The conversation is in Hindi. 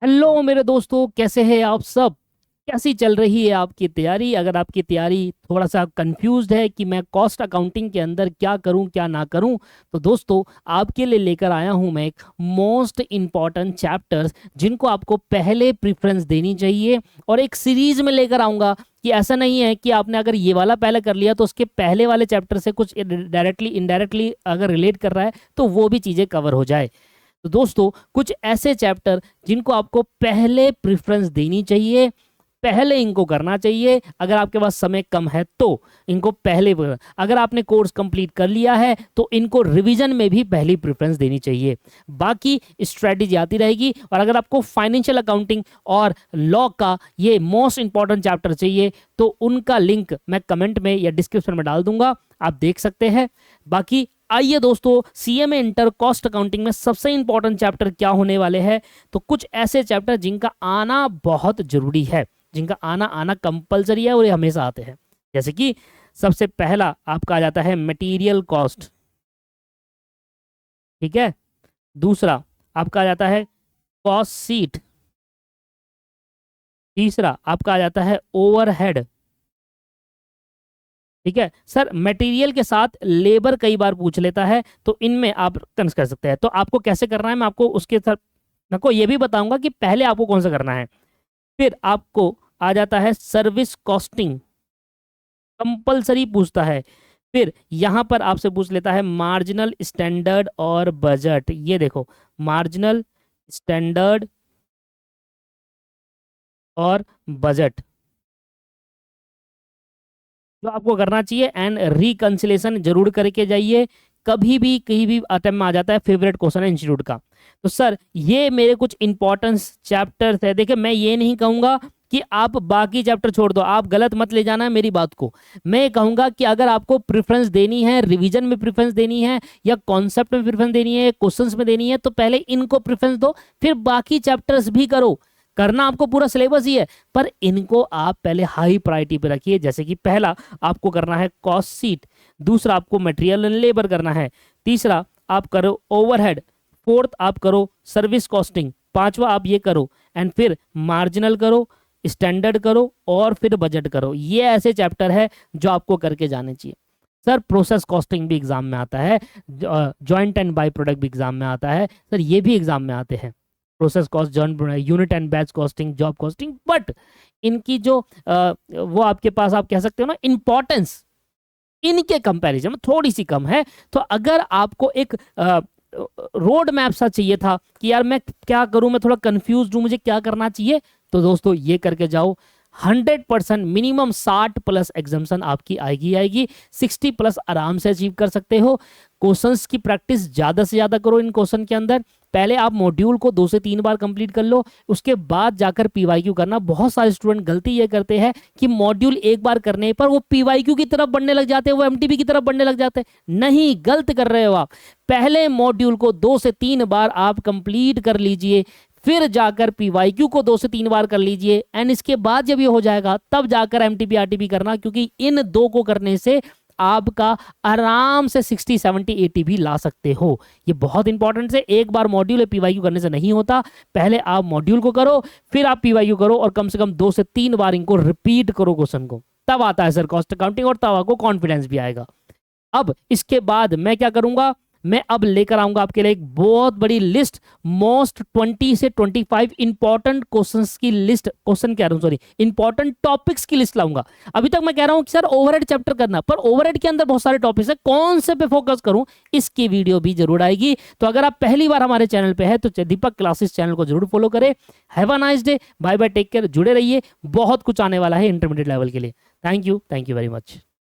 हेलो मेरे दोस्तों, कैसे हैं आप सब। कैसी चल रही है आपकी तैयारी। अगर आपकी तैयारी थोड़ा सा कंफ्यूज्ड है कि मैं कॉस्ट अकाउंटिंग के अंदर क्या करूं क्या ना करूं, तो दोस्तों आपके लिए लेकर आया हूं मैं एक मोस्ट इम्पॉर्टेंट चैप्टर्स जिनको आपको पहले प्रेफरेंस देनी चाहिए। और एक सीरीज में लेकर आऊंगा कि ऐसा नहीं है कि आपने अगर ये वाला पहले कर लिया तो उसके पहले वाले चैप्टर से कुछ डायरेक्टली इनडायरेक्टली अगर रिलेट कर रहा है तो वो भी चीज़ें कवर हो जाए। तो दोस्तों कुछ ऐसे चैप्टर जिनको आपको पहले प्रेफरेंस देनी चाहिए, पहले इनको करना चाहिए। अगर आपके पास समय कम है तो इनको पहले, अगर आपने कोर्स कंप्लीट कर लिया है तो इनको रिवीजन में भी पहली प्रेफरेंस देनी चाहिए। बाकी स्ट्रेटजी आती रहेगी। और अगर आपको फाइनेंशियल अकाउंटिंग और लॉ का ये मोस्ट इंपॉर्टेंट चैप्टर चाहिए तो उनका लिंक मैं कमेंट में या डिस्क्रिप्शन में डाल दूंगा, आप देख सकते हैं। बाकी आइए दोस्तों, सीएमए इंटर कॉस्ट अकाउंटिंग में सबसे इंपॉर्टेंट चैप्टर क्या होने वाले हैं, तो कुछ ऐसे चैप्टर जिनका आना बहुत जरूरी है, जिनका आना आना कंपलसरी है और ये हमेशा आते हैं। जैसे कि सबसे पहला आपका आ जाता है मटेरियल कॉस्ट, ठीक है। दूसरा आपका आ जाता है कॉस्ट सीट। तीसरा आपका आ जाता है ओवरहेड, ठीक है। सर मटेरियल के साथ लेबर कई बार पूछ लेता है तो इनमें आप कंस कर सकते हैं। तो आपको कैसे करना है मैं आपको उसके साथ आपको ये भी बताऊंगा कि पहले आपको कौन सा करना है। फिर आपको आ जाता है सर्विस कॉस्टिंग, कंपलसरी पूछता है। फिर यहां पर आपसे पूछ लेता है मार्जिनल स्टैंडर्ड और बजट। ये देखो, मार्जिनल स्टैंडर्ड और बजट जो आपको करना चाहिए। एंड रिकंसिलेशन जरूर करके जाइए, कभी भी कहीं भी अटेम्प्ट में आ जाता है, फेवरेट क्वेश्चन है इंस्टीट्यूट का। तो सर ये मेरे कुछ इंपॉर्टेंस चैप्टर्स है। देखिए मैं ये नहीं कहूंगा कि आप बाकी चैप्टर छोड़ दो, आप गलत मत ले जाना है मेरी बात को। मैं कहूंगा कि अगर आपको प्रेफरेंस देनी है, रिवीजन में प्रेफरेंस देनी है या कॉन्सेप्ट में प्रेफरेंस देनी है, क्वेश्चंस में देनी है, तो पहले इनको प्रेफरेंस दो, फिर बाकी चैप्टर्स भी करो। करना आपको पूरा सिलेबस ही है, पर इनको आप पहले हाई प्रायोरिटी पे रखिए। जैसे कि पहला आपको करना है कॉस्ट सीट, दूसरा आपको मटेरियल एंड लेबर करना है, तीसरा आप करो ओवरहेड, फोर्थ आप करो सर्विस कॉस्टिंग, पांचवा आप ये करो, एंड फिर मार्जिनल करो, स्टैंडर्ड करो और फिर बजट करो। ये ऐसे चैप्टर है जो आपको करके जाने चाहिए। सर प्रोसेस कॉस्टिंग भी एग्जाम में आता है, जॉइंट एंड बाई प्रोडक्ट भी एग्जाम में आता है। सर ये भी एग्जाम में आते हैं, process cost, joint unit and batch costing, job costing. But इनकी जो वो आपके पास आप कह सकते हो ना इंपॉर्टेंस इनके कंपैरिजन में थोड़ी सी कम है। तो अगर आपको एक रोड मैप सा चाहिए था कि यार मैं क्या करूं, मैं थोड़ा कंफ्यूज हूं, मुझे क्या करना चाहिए, तो दोस्तों ये करके जाओ। 100% मिनिमम 60 प्लस एग्जाम्शन आपकी आएगी आएगी, 60 प्लस आराम से अचीव कर सकते हो। क्वेश्चंस की प्रैक्टिस ज़्यादा से ज़्यादा करो इन क्वेश्चन के अंदर। पहले आप मॉड्यूल को 2 से 3 बार कंप्लीट कर लो, उसके बाद जाकर पीवाईक्यू करना। बहुत सारे स्टूडेंट गलती ये करते हैं कि मॉड्यूल एक बार करने पर वो पीवाईक्यू की तरफ बढ़ने लग जाते हैं, वो एमटीबी की तरफ बढ़ने लग जाते हैं। नहीं, गलत कर रहे हो आप। पहले मॉड्यूल को 2 से 3 बार आप कंप्लीट कर लीजिए, फिर जाकर पीवाईक्यू को 2 से 3 बार कर लीजिए, एंड इसके बाद जब ये हो जाएगा तब जाकर एमटीबी आरटीबी करना, क्योंकि इन दो को करने से आपका आराम से 60 70 80 भी ला सकते हो। ये बहुत इंपॉर्टेंट है। एक बार मॉड्यूल पीवाईक्यू करने से नहीं होता, पहले आप मॉड्यूल को करो, फिर आप पीवाईक्यू करो, और कम से कम 2 से 3 बार इनको रिपीट करो क्वेश्चन को, तब आता है सर कॉस्ट अकाउंटिंग, और तब आपको कॉन्फिडेंस भी आएगा। अब इसके बाद मैं क्या करूंगा, मैं अब लेकर आऊंगा आपके लिए एक बहुत बड़ी लिस्ट, मोस्ट 20 से 25 इंपॉर्टेंट क्वेश्चंस की लिस्ट, क्वेश्चन कह रहा हूं सॉरी, इंपॉर्टेंट टॉपिक्स की लिस्ट लाऊंगा। अभी तक मैं कह रहा हूं कि सर ओवरहेड चैप्टर करना, पर ओवरहेड के अंदर बहुत सारे टॉपिक्स है, कौन से पे फोकस करूं, इसकी वीडियो भी जरूर आएगी। तो अगर आप पहली बार हमारे चैनल पे है तो दीपक क्लासेस चैनल को जरूर फॉलो करें। Have a nice day, bye bye, take care, जुड़े रहिए, बहुत कुछ आने वाला है इंटरमीडिएट लेवल के लिए। Thank you very much.